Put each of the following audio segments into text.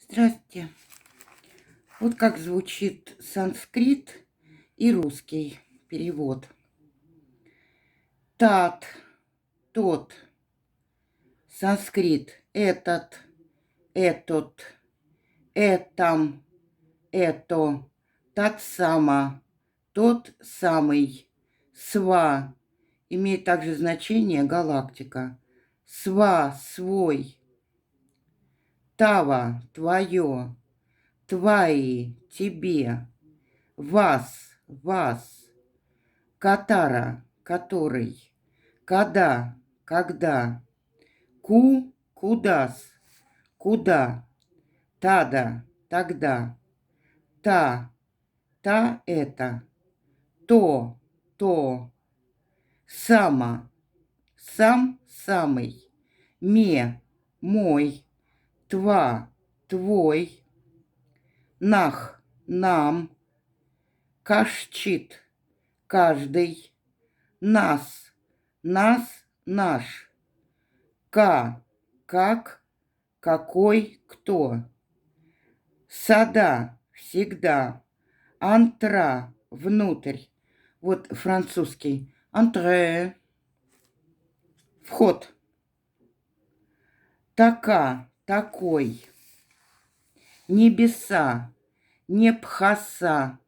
Здравствуйте. Вот как звучит санскрит и русский перевод. Тат, тот, санскрит, этот, этот, этом, это, тат сама, тот самый, сва, имеет также значение галактика, сва, свой, тава, твое, твои, тебе, вас, вас, катара, который, когда, когда, кудас, куда, тада, тогда, та это, то, сама, сам, самый, мой, твой, нах, нам, кашчит, каждый, нас, наш, как, какой, кто, сада, всегда, антра, внутрь, вот французский, антре, вход, такой, небеса, непхаса,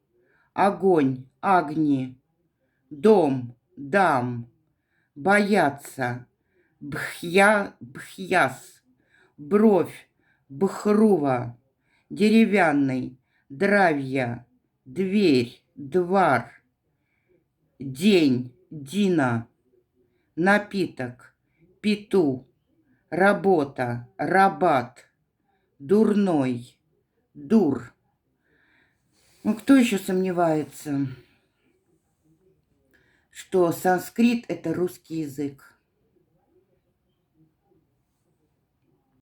огонь, агни, дом, дам, бояться, бхьяс, бровь, бхрува, деревянный, дравья, дверь, двор, день, дина, напиток, пету, работа, рабат, дурной, дур. Ну, кто еще сомневается, что санскрит – это русский язык?